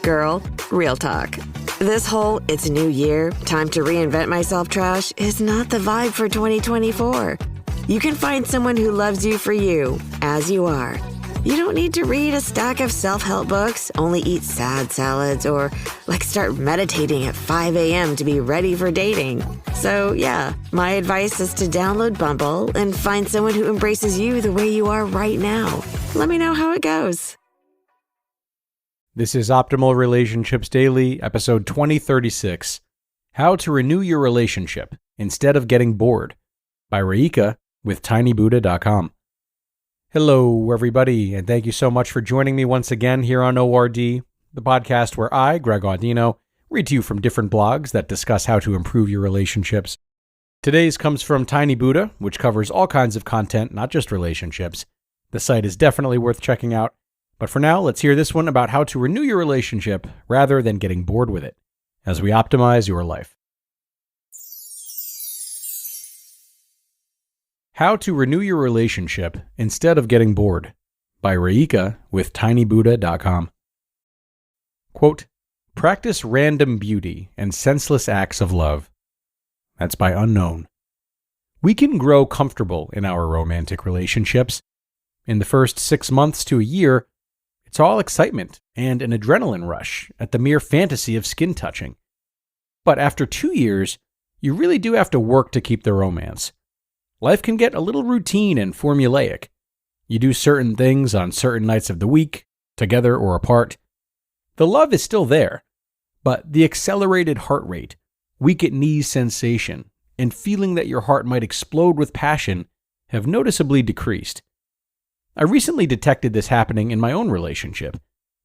Girl, real talk. This whole "it's a new year, time to reinvent myself" trash is not the vibe for 2024. You can find someone who loves you for you, as you are. You don't need to read a stack of self-help books, only eat sad salads, or start meditating at 5 a.m. to be ready for dating. So yeah, my advice is to download Bumble and find someone who embraces you the way you are right now. Let me know how it goes. This is Optimal Relationships Daily, episode 2036, How to Renew Your Relationship Instead of Getting Bored, by Raeeka with tinybuddha.com. Hello, everybody, and thank you so much for joining me once again here on ORD, the podcast where I, Greg Audino, read to you from different blogs that discuss how to improve your relationships. Today's comes from Tiny Buddha, which covers all kinds of content, not just relationships. The site is definitely worth checking out. But for now, let's hear this one about how to renew your relationship rather than getting bored with it, as we optimize your life. How to Renew Your Relationship Instead of Getting Bored, by Raeeka with tinybuddha.com. Quote, practice random beauty and senseless acts of love. That's by Unknown. We can grow comfortable in our romantic relationships. In the first 6 months to a year, it's all excitement and an adrenaline rush at the mere fantasy of skin touching. But after 2 years, you really do have to work to keep the romance. Life can get a little routine and formulaic. You do certain things on certain nights of the week, together or apart. The love is still there, but the accelerated heart rate, weak-at-knees sensation, and feeling that your heart might explode with passion have noticeably decreased. I recently detected this happening in my own relationship,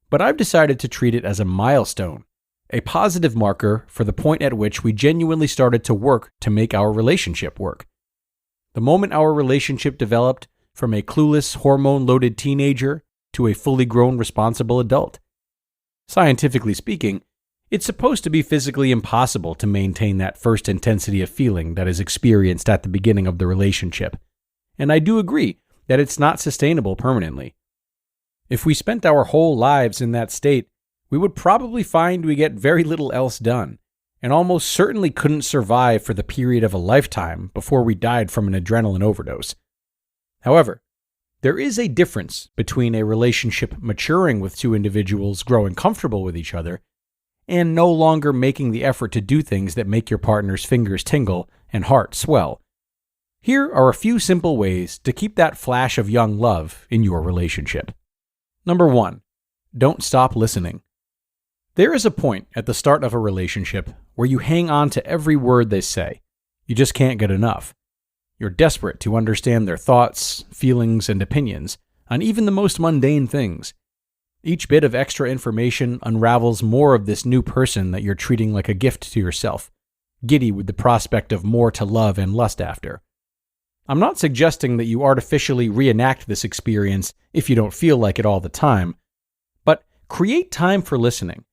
but I've decided to treat it as a milestone, a positive marker for the point at which we genuinely started to work to make our relationship work. The moment our relationship developed from a clueless, hormone-loaded teenager to a fully grown, responsible adult. Scientifically speaking, it's supposed to be physically impossible to maintain that first intensity of feeling that is experienced at the beginning of the relationship, and I do agree that it's not sustainable permanently. If we spent our whole lives in that state, we would probably find we get very little else done, and almost certainly couldn't survive for the period of a lifetime before we died from an adrenaline overdose. However, there is a difference between a relationship maturing with two individuals growing comfortable with each other and no longer making the effort to do things that make your partner's fingers tingle and heart swell. Here are a few simple ways to keep that flash of young love in your relationship. Number 1, don't stop listening. There is a point at the start of a relationship where you hang on to every word they say. You just can't get enough. You're desperate to understand their thoughts, feelings, and opinions on even the most mundane things. Each bit of extra information unravels more of this new person that you're treating like a gift to yourself, giddy with the prospect of more to love and lust after. I'm not suggesting that you artificially reenact this experience if you don't feel like it all the time, but create time for listening.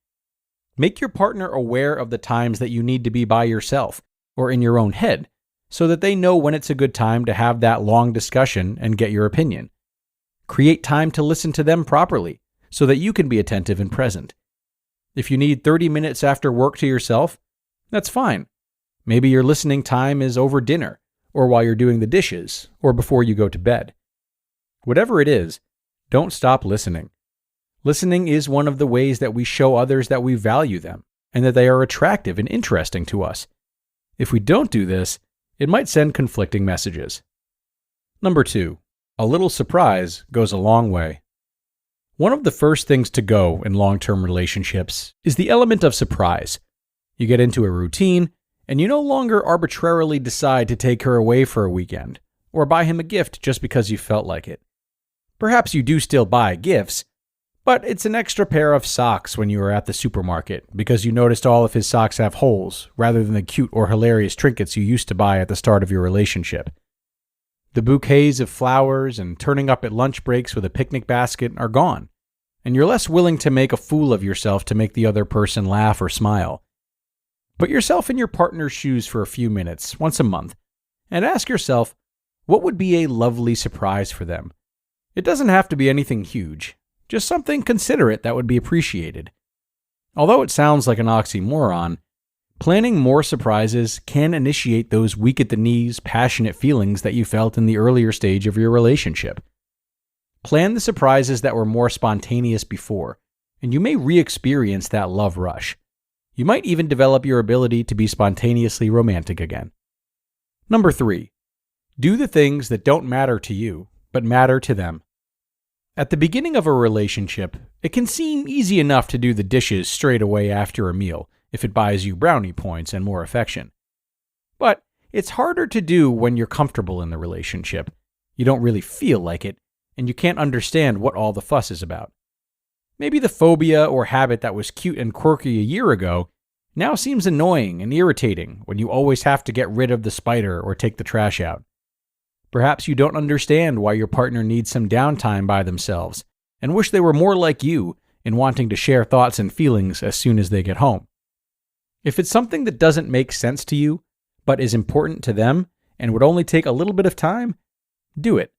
Make your partner aware of the times that you need to be by yourself or in your own head so that they know when it's a good time to have that long discussion and get your opinion. Create time to listen to them properly so that you can be attentive and present. If you need 30 minutes after work to yourself, that's fine. Maybe your listening time is over dinner or while you're doing the dishes or before you go to bed. Whatever it is, don't stop listening. Listening is one of the ways that we show others that we value them and that they are attractive and interesting to us. If we don't do this, it might send conflicting messages. Number 2, a little surprise goes a long way. One of the first things to go in long-term relationships is the element of surprise. You get into a routine, and you no longer arbitrarily decide to take her away for a weekend or buy him a gift just because you felt like it. Perhaps you do still buy gifts, but it's an extra pair of socks when you are at the supermarket because you noticed all of his socks have holes rather than the cute or hilarious trinkets you used to buy at the start of your relationship. The bouquets of flowers and turning up at lunch breaks with a picnic basket are gone, and you're less willing to make a fool of yourself to make the other person laugh or smile. Put yourself in your partner's shoes for a few minutes, once a month, and ask yourself, what would be a lovely surprise for them? It doesn't have to be anything huge, just something considerate that would be appreciated. Although it sounds like an oxymoron, planning more surprises can initiate those weak-at-the-knees, passionate feelings that you felt in the earlier stage of your relationship. Plan the surprises that were more spontaneous before, and you may re-experience that love rush. You might even develop your ability to be spontaneously romantic again. Number 3, do the things that don't matter to you, but matter to them. At the beginning of a relationship, it can seem easy enough to do the dishes straight away after a meal if it buys you brownie points and more affection. But it's harder to do when you're comfortable in the relationship. You don't really feel like it, and you can't understand what all the fuss is about. Maybe the phobia or habit that was cute and quirky a year ago now seems annoying and irritating when you always have to get rid of the spider or take the trash out. Perhaps you don't understand why your partner needs some downtime by themselves and wish they were more like you in wanting to share thoughts and feelings as soon as they get home. If it's something that doesn't make sense to you, but is important to them and would only take a little bit of time, do it.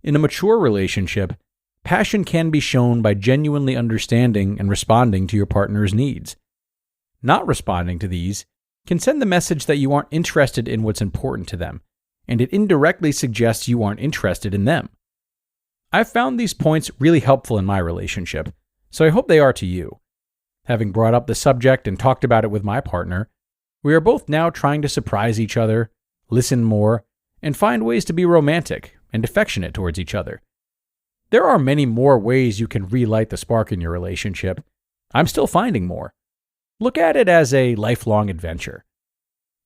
In a mature relationship, passion can be shown by genuinely understanding and responding to your partner's needs. Not responding to these can send the message that you aren't interested in what's important to them, and it indirectly suggests you aren't interested in them. I've found these points really helpful in my relationship, so I hope they are to you. Having brought up the subject and talked about it with my partner, we are both now trying to surprise each other, listen more, and find ways to be romantic and affectionate towards each other. There are many more ways you can relight the spark in your relationship. I'm still finding more. Look at it as a lifelong adventure.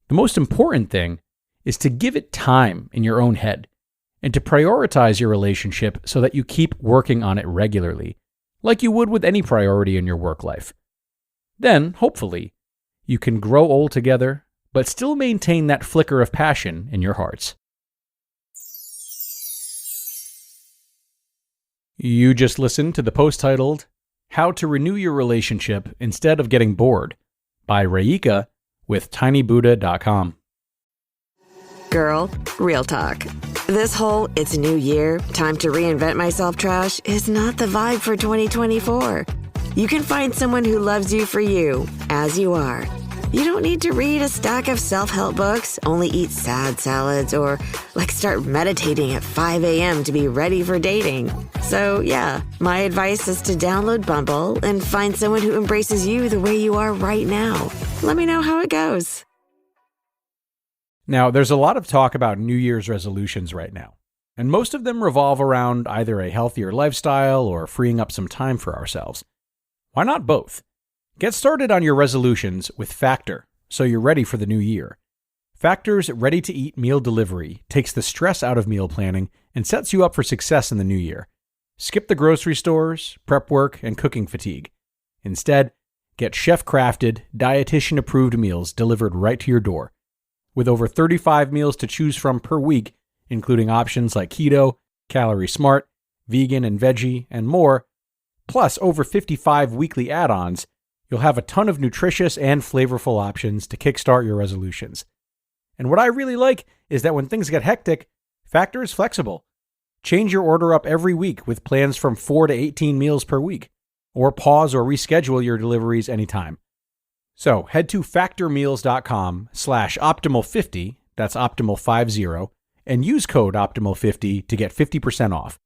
The most important thing is to give it time in your own head and to prioritize your relationship so that you keep working on it regularly, like you would with any priority in your work life. Then, hopefully, you can grow old together, but still maintain that flicker of passion in your hearts. You just listened to the post titled, How to Renew Your Relationship Instead of Getting Bored by Raeeka with tinybuddha.com. Girl, real talk. This whole it's new year, time to reinvent myself trash is not the vibe for 2024. You can find someone who loves you for you, as you are. You don't need to read a stack of self-help books, only eat sad salads, or start meditating at 5 a.m. to be ready for dating. So yeah, my advice is to download Bumble and find someone who embraces you the way you are right now. Let me know how it goes. Now, there's a lot of talk about New Year's resolutions right now, and most of them revolve around either a healthier lifestyle or freeing up some time for ourselves. Why not both? Get started on your resolutions with Factor, so you're ready for the new year. Factor's ready-to-eat meal delivery takes the stress out of meal planning and sets you up for success in the new year. Skip the grocery stores, prep work, and cooking fatigue. Instead, get chef-crafted, dietitian-approved meals delivered right to your door. With over 35 meals to choose from per week, including options like keto, calorie smart, vegan and veggie, and more, plus over 55 weekly add-ons, you'll have a ton of nutritious and flavorful options to kickstart your resolutions. And what I really like is that when things get hectic, Factor is flexible. Change your order up every week with plans from 4 to 18 meals per week, or pause or reschedule your deliveries anytime. So head to factormeals.com/optimal50, that's optimal50, and use code optimal50 to get 50% off.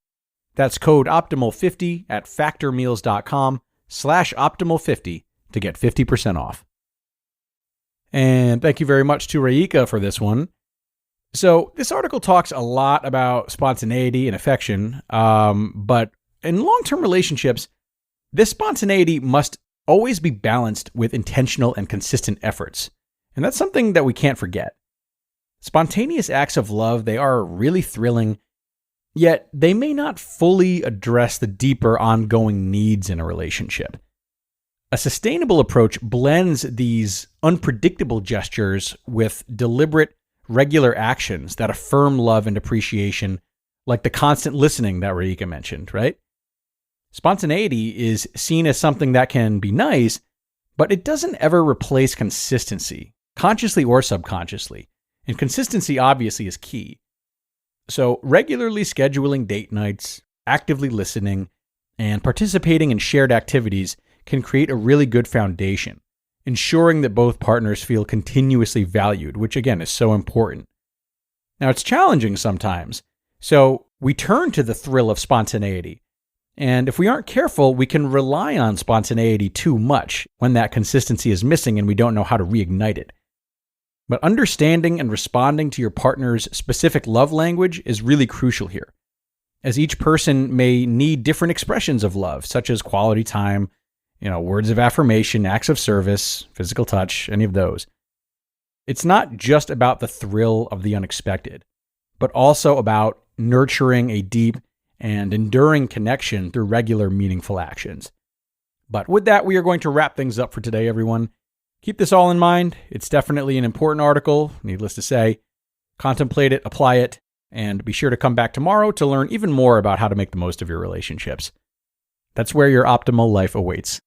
That's code optimal50 at factormeals.com/optimal50 to get 50% off. And thank you very much to Raeeka for this one. So this article talks a lot about spontaneity and affection, but in long-term relationships, this spontaneity must always be balanced with intentional and consistent efforts. And that's something that we can't forget. Spontaneous acts of love, they are really thrilling, yet they may not fully address the deeper ongoing needs in a relationship. A sustainable approach blends these unpredictable gestures with deliberate, regular actions that affirm love and appreciation, like the constant listening that Raeeka mentioned, right? Spontaneity is seen as something that can be nice, but it doesn't ever replace consistency, consciously or subconsciously. And consistency obviously is key. So regularly scheduling date nights, actively listening, and participating in shared activities can create a really good foundation, ensuring that both partners feel continuously valued, which again is so important. Now, it's challenging sometimes, so we turn to the thrill of spontaneity. And if we aren't careful, we can rely on spontaneity too much when that consistency is missing and we don't know how to reignite it. But understanding and responding to your partner's specific love language is really crucial here, as each person may need different expressions of love, such as quality time, words of affirmation, acts of service, physical touch, any of those. It's not just about the thrill of the unexpected, but also about nurturing a deep and enduring connection through regular, meaningful actions. But with that, we are going to wrap things up for today, everyone. Keep this all in mind. It's definitely an important article, needless to say. Contemplate it, apply it, and be sure to come back tomorrow to learn even more about how to make the most of your relationships. That's where your optimal life awaits.